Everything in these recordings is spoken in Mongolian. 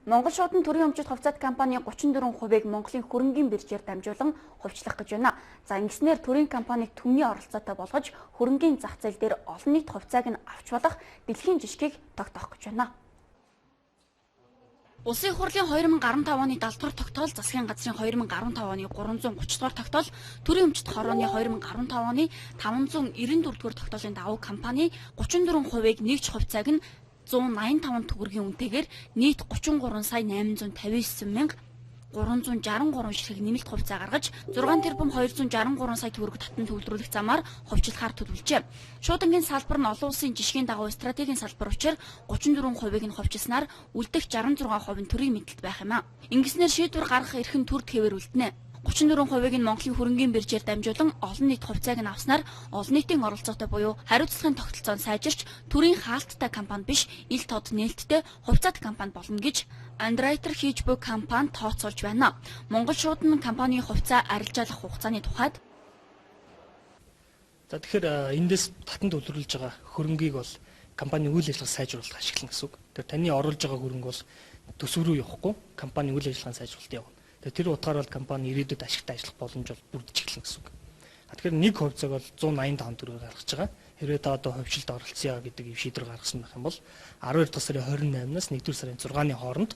Монгол шуудан төрийн өмчит хувьцаат компани 34%-ийг Монголын хөрөнгийн биржээр дамжуулан хувьчлах гэж байна. За ингэснээр төрийн компаниг түмний оролцоотой болгож хөрөнгийн зах зээл дээр олон нийт хувьцааг нь авч болох дэлхийн жишгийг тогтоох гэж байна. Улсын хурлын 2015 оны 70 дугаар тогтоол, засгийн газрын 2015 оны 330 дугаар тогтоол, төрийн өмчит хорооны 2015 оны 594 дугаар тогтоолын дагуу компани 34%-ийг нэгж хувьцааг нь 185 төгрөгийн үнэтэйгээр нийт 33 сая 859 мянга 363 ширхэг нэмэлт хувьцаа гаргаж 6 тэрбум 263 сая төгрөг татан төвлөрүүлэх замаар хувьчлахаар төлөвлөжээ. Шуудангийн салбар нь олон улсын жишгийн дагуу стратегийн салбар учраас 34%-ийг нь хувьчилснаар үлдэх 66% нь төрийн мэдэлд байх юм а. Ингэснээр шийдвэр гаргах эрхэм төр тээвэр үлдэнэ. 34%-ийг нь Монголын хөрөнгийн биржээр дамжуулан олон нийт хувьцааг нь авснаар олон нийтийн оролцоотой буюу хариуцлагын тогтолцоо нь сайжирч төрийн хаалттай компани биш ил тод нээлттэй хувьцаат компани болно гэж Underwriter хийж буй компани тооцоолж байна. Монгол шуудан компанийн хувьцаа арилжаалах хугацааны тухайд тэгэхээр эндээс татан төвлөрүүлж байгаа хөрөнгийг бол компанийн үйл ажиллагаа сайжруулах ашиглана гэсэн үг. Тэгэхээр таны оруулж байгаа хөрөнгө бол төсөв рүү явахгүй компанийн үйл ажиллагааны сайжруулалт явна. Тэр утгаар бол компани ирээдүйд ашигтай ажиллах боломж бол бүрдэж эхэлнэ гэсэн үг. Тэгэхээр нэг хувьцааг бол 185 төгрөөр гаргаж байгаа. Хэрвээ та одоо хувьчилд оролцъё гэдэг шийдвэр гаргасан байх юм бол 12 дахь сарын 28-наас 1-р сарын 6-ны хооронд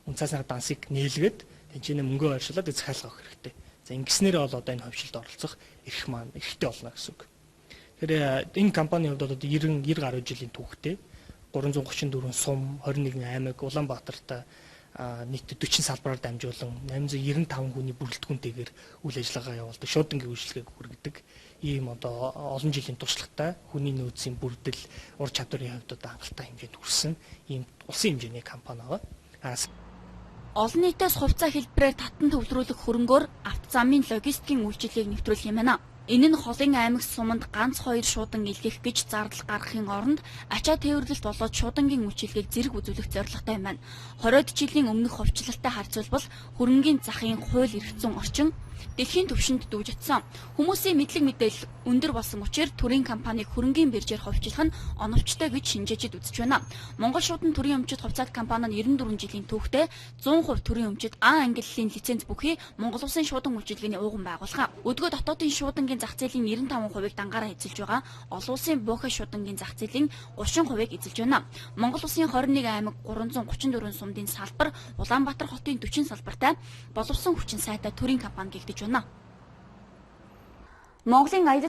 үнцаасны дансыг нээлгээд тэнцэнэ мөнгө ойршуулад захиалга авах хэрэгтэй. За ингэснээр бол одоо энэ хувьчилд оролцох эрх маань эрхтэй болно гэсэн үг. Тэгэхээр энэ компанийн хувьд одоо 90 гаруй жилийн түүхтэй 334 сум, 21 аймаг, Улаанбаатарт нийт 40 салбараар дамжуулан 895 хүний бүрэлдэхүүнтэйгээр үйл ажиллагаа явуулдаг, шуудангийн үйлчлэгийг хүргэдэг ийм одоо олон жилийн туршлагатай хүний нөөцийн бүрдэл, ур чадварын хувьд одоо хангалттай хэмжээнд хүрсэн ийм улсын хэмжээний компани байгаа. Олон нийтээс хувьцаа хэлбэрээр татан төвлөрүүлэх хөрөнгөөр авто замын логистикийн үйлчилгээг нэвтрүүлэх юм байна. Энэ нь холын аймаг суманд ганц 2 шуудан илгээх гэж зардал гаргахын оронд ачаа тээвэрлэлт болоод шуудангийн үйлчилгээг зэрэг үзүүлэх зорилготой юм байна. 20-од жилийн өмнөх хувьчлалтай харьцуулбал хөрөнгийн захын хууль эрх зүйн орчин дэлхийн түвшинд дүүж очсон. Хүмүүсийн мэдлэг мэдээлэл өндөр болсон учраас төрийн компаниг хөрөнгийн биржээр хувьчлах нь оновчтой гэж шинжээчид үзэж байна. Монгол шуудан төрийн өмчит хувьцаат компани нь 94 жилийн түүхтэй 100% төрийн өмчит ангиллын лиценз бүхий Монгол улсын шуудан үйлчилгээний ууган байгууллага. Өдгөө дотоодын шуудангийн зах зээлийн 95%-ийг дангаараа эзэлж байгаа. Олон улсын буухай шуудангийн зах зээлийн 30%-ийг эзэлж байна. Монгол улсын 21 аймаг 334 сумдын салбар Улаанбаатар хотын 40 салбартай боловсон хүчин сайтай төрийн компани гэгдэж байна. Монголын аялал